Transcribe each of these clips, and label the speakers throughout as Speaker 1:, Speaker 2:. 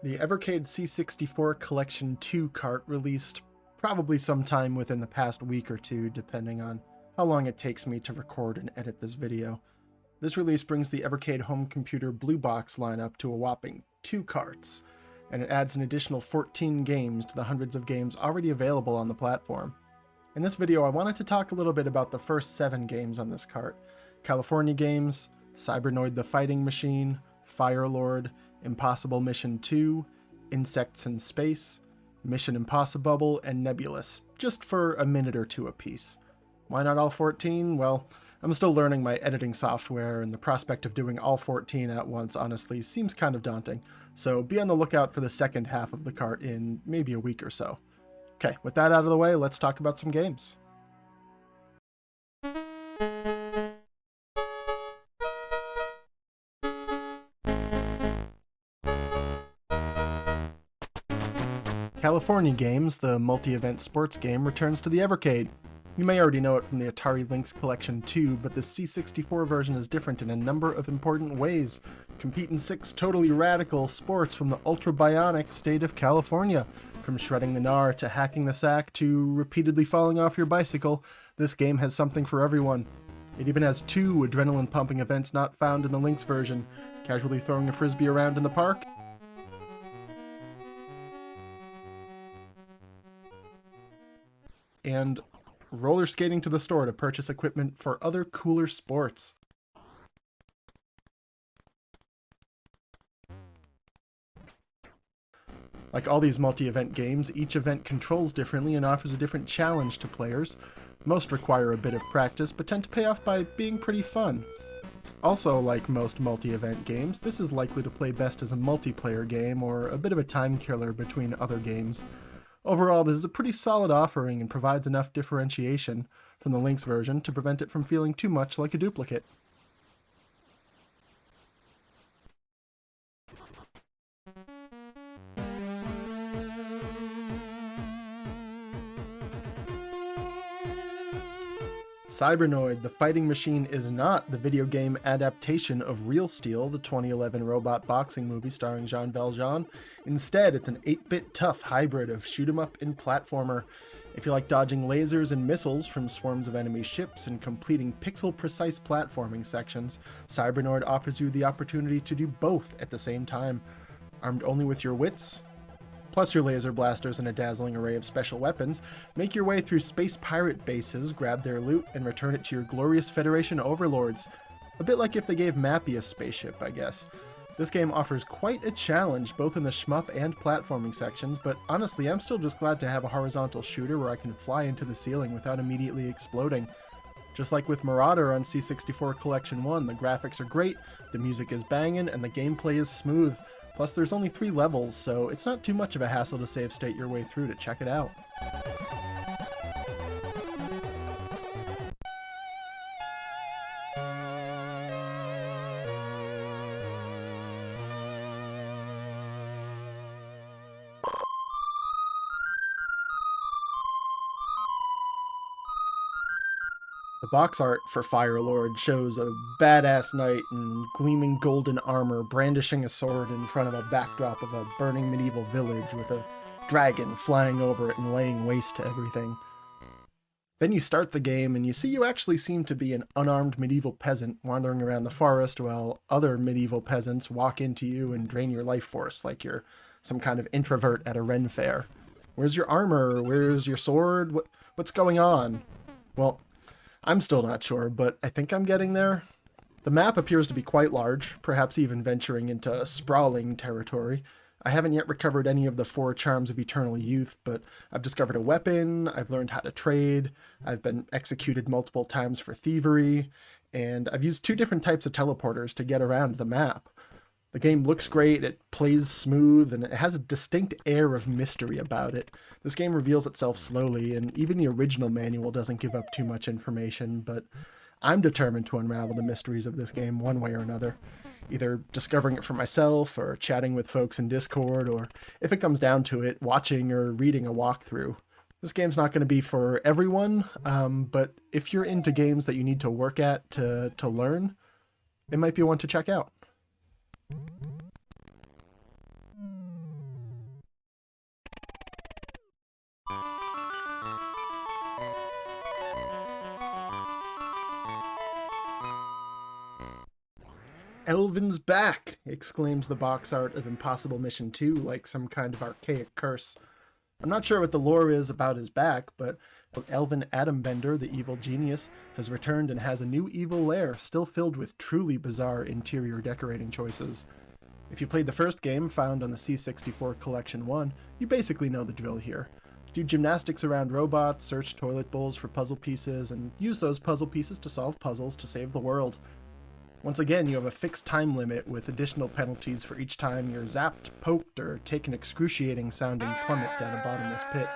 Speaker 1: The Evercade C64 Collection 2 cart released probably sometime within the past week or two, depending on how long it takes me to record and edit this video. This release brings the Evercade home computer Blue Box lineup to a whopping 2 carts, and it adds an additional 14 games to the hundreds of games already available on the platform. In this video, I wanted to talk a little bit about the first 7 games on this cart: California Games, Cybernoid the Fighting Machine, Firelord, Impossible Mission 2, Insects in Space, Mission Impossibubble, and Nebulus, just for a minute or two apiece. Why not all 14? Well, I'm still learning my editing software, and the prospect of doing all 14 at once honestly seems kind of daunting, so be on the lookout for the second half of the cart in maybe a week or so. Okay, with that out of the way, let's talk about some games. California Games, the multi-event sports game, returns to the Evercade. You may already know it from the Atari Lynx Collection 2, but the C64 version is different in a number of important ways. Compete in 6 totally radical sports from the ultra-bionic state of California. From shredding the gnar to hacking the sack to repeatedly falling off your bicycle, this game has something for everyone. It even has 2 adrenaline-pumping events not found in the Lynx version: casually throwing a frisbee around in the park, and roller skating to the store to purchase equipment for other cooler sports. Like all these multi-event games, each event controls differently and offers a different challenge to players. Most require a bit of practice, but tend to pay off by being pretty fun. Also, like most multi-event games, this is likely to play best as a multiplayer game or a bit of a time killer between other games. Overall, this is a pretty solid offering and provides enough differentiation from the Lynx version to prevent it from feeling too much like a duplicate. Cybernoid the Fighting Machine is not the video game adaptation of Real Steel, the 2011 robot boxing movie starring Jean Valjean. Instead, it's an 8-bit tough hybrid of shoot-'em-up and platformer. If you like dodging lasers and missiles from swarms of enemy ships and completing pixel-precise platforming sections, Cybernoid offers you the opportunity to do both at the same time. Armed only with your wits, plus your laser blasters and a dazzling array of special weapons, make your way through space pirate bases, grab their loot, and return it to your glorious Federation overlords. A bit like if they gave Mappy a spaceship, I guess. This game offers quite a challenge, both in the shmup and platforming sections, but honestly, I'm still just glad to have a horizontal shooter where I can fly into the ceiling without immediately exploding. Just like with Marauder on C64 Collection 1, the graphics are great, the music is banging, and the gameplay is smooth. Plus, there's only 3 levels, so it's not too much of a hassle to save state your way through to check it out. The box art for Firelord shows a badass knight in gleaming golden armor brandishing a sword in front of a backdrop of a burning medieval village with a dragon flying over it and laying waste to everything. Then you start the game and you see you actually seem to be an unarmed medieval peasant wandering around the forest while other medieval peasants walk into you and drain your life force like you're some kind of introvert at a Ren fair. Where's your armor? Where's your sword? What's going on? Well, I'm still not sure, but I think I'm getting there. The map appears to be quite large, perhaps even venturing into sprawling territory. I haven't yet recovered any of the 4 charms of eternal youth, but I've discovered a weapon, I've learned how to trade, I've been executed multiple times for thievery, and I've used 2 different types of teleporters to get around the map. The game looks great, it plays smooth, and it has a distinct air of mystery about it. This game reveals itself slowly, and even the original manual doesn't give up too much information, but I'm determined to unravel the mysteries of this game one way or another. Either discovering it for myself, or chatting with folks in Discord, or if it comes down to it, watching or reading a walkthrough. This game's not going to be for everyone, but if you're into games that you need to work at to learn, it might be one to check out. Elvin's back! Exclaims the box art of Impossible Mission 2 like some kind of archaic curse. I'm not sure what the lore is about his back, but Elvin Atombender, the evil genius, has returned and has a new evil lair, still filled with truly bizarre interior decorating choices. If you played the first game, found on the C64 Collection 1, you basically know the drill here. Do gymnastics around robots, search toilet bowls for puzzle pieces, and use those puzzle pieces to solve puzzles to save the world. Once again, you have a fixed time limit with additional penalties for each time you're zapped, poked, or take an excruciating sounding plummet down a bottomless pit.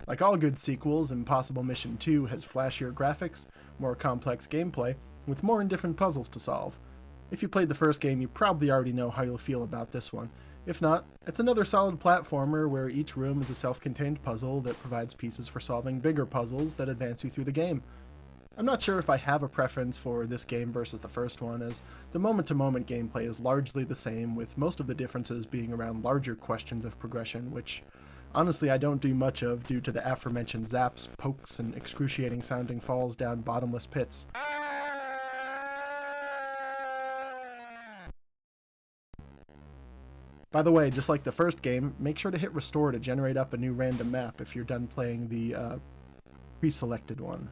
Speaker 1: Like all good sequels, Impossible Mission 2 has flashier graphics, more complex gameplay, with more and different puzzles to solve. If you played the first game, you probably already know how you'll feel about this one. If not, it's another solid platformer where each room is a self-contained puzzle that provides pieces for solving bigger puzzles that advance you through the game. I'm not sure if I have a preference for this game versus the first one, as the moment-to-moment gameplay is largely the same, with most of the differences being around larger questions of progression, which honestly I don't do much of due to the aforementioned zaps, pokes, and excruciating sounding falls down bottomless pits. By the way, just like the first game, make sure to hit restore to generate up a new random map if you're done playing the pre-selected one.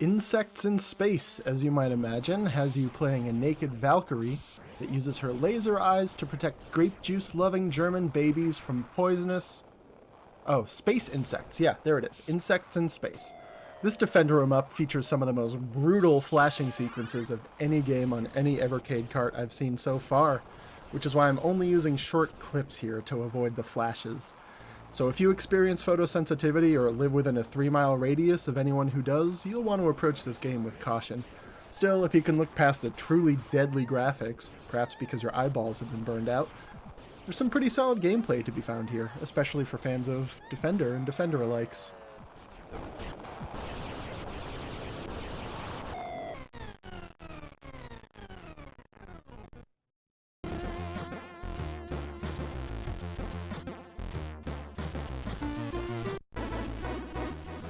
Speaker 1: Insects in Space, as you might imagine, has you playing a naked Valkyrie that uses her laser eyes to protect grape juice-loving German babies from poisonous... Oh, space insects. Yeah, there it is. Insects in Space. This Defender 'em-up features some of the most brutal flashing sequences of any game on any Evercade cart I've seen so far, which is why I'm only using short clips here to avoid the flashes. So if you experience photosensitivity or live within a 3-mile radius of anyone who does, you'll want to approach this game with caution. Still, if you can look past the truly deadly graphics, perhaps because your eyeballs have been burned out, there's some pretty solid gameplay to be found here, especially for fans of Defender and Defender-alikes.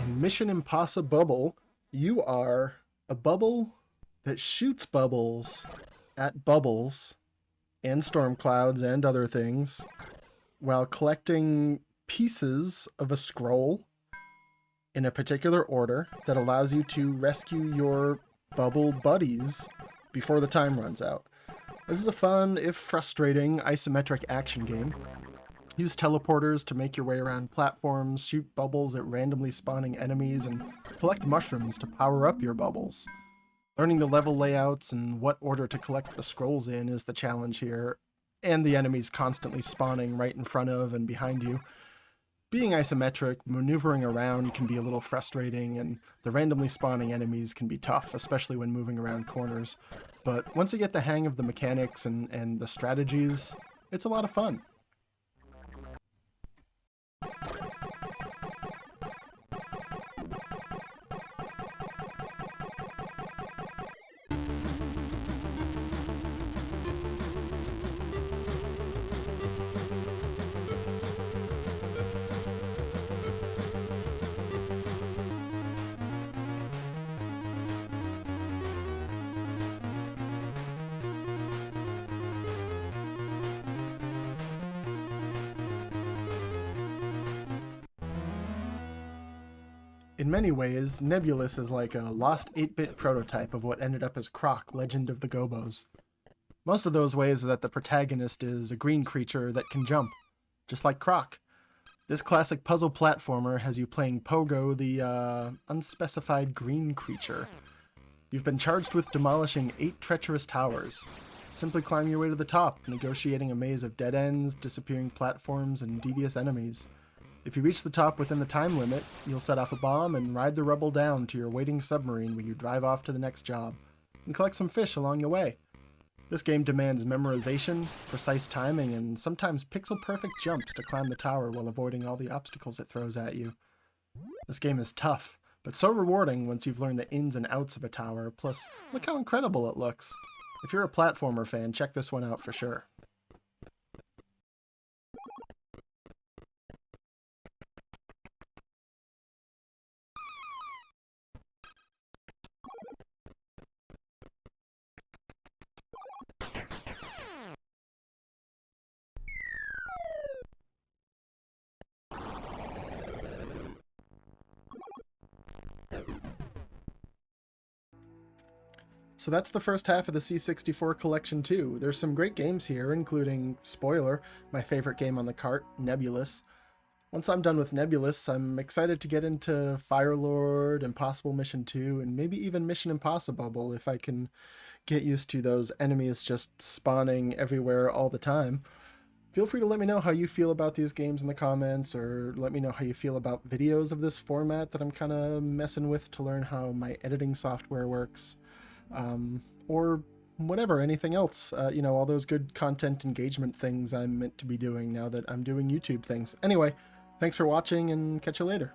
Speaker 1: In Mission Impossibubble, you are a bubble that shoots bubbles at bubbles and storm clouds and other things while collecting pieces of a scroll in a particular order that allows you to rescue your bubble buddies before the time runs out. This is a fun, if frustrating, isometric action game. Use teleporters to make your way around platforms, shoot bubbles at randomly spawning enemies, and collect mushrooms to power up your bubbles. Learning the level layouts and what order to collect the scrolls in is the challenge here, and the enemies constantly spawning right in front of and behind you. Being isometric, maneuvering around can be a little frustrating, and the randomly spawning enemies can be tough, especially when moving around corners. But once you get the hang of the mechanics and the strategies, it's a lot of fun. In many ways, Nebulus is like a lost 8-bit prototype of what ended up as Croc, Legend of the Gobos. Most of those ways are that the protagonist is a green creature that can jump, just like Croc. This classic puzzle platformer has you playing Pogo, the unspecified green creature. You've been charged with demolishing 8 treacherous towers. Simply climb your way to the top, negotiating a maze of dead ends, disappearing platforms, and devious enemies. If you reach the top within the time limit, you'll set off a bomb and ride the rubble down to your waiting submarine where you drive off to the next job, and collect some fish along the way. This game demands memorization, precise timing, and sometimes pixel-perfect jumps to climb the tower while avoiding all the obstacles it throws at you. This game is tough, but so rewarding once you've learned the ins and outs of a tower, plus look how incredible it looks. If you're a platformer fan, check this one out for sure. So that's the first half of the C64 Collection too. There's some great games here, including, spoiler, my favorite game on the cart, Nebulus. Once I'm done with Nebulus, I'm excited to get into Firelord, Impossible Mission 2, and maybe even Mission Impossibubble if I can get used to those enemies just spawning everywhere all the time. Feel free to let me know how you feel about these games in the comments, or let me know how you feel about videos of this format that I'm kind of messing with to learn how my editing software works. Or whatever, anything else, all those good content engagement things I'm meant to be doing now that I'm doing YouTube things. Anyway, thanks for watching and catch you later.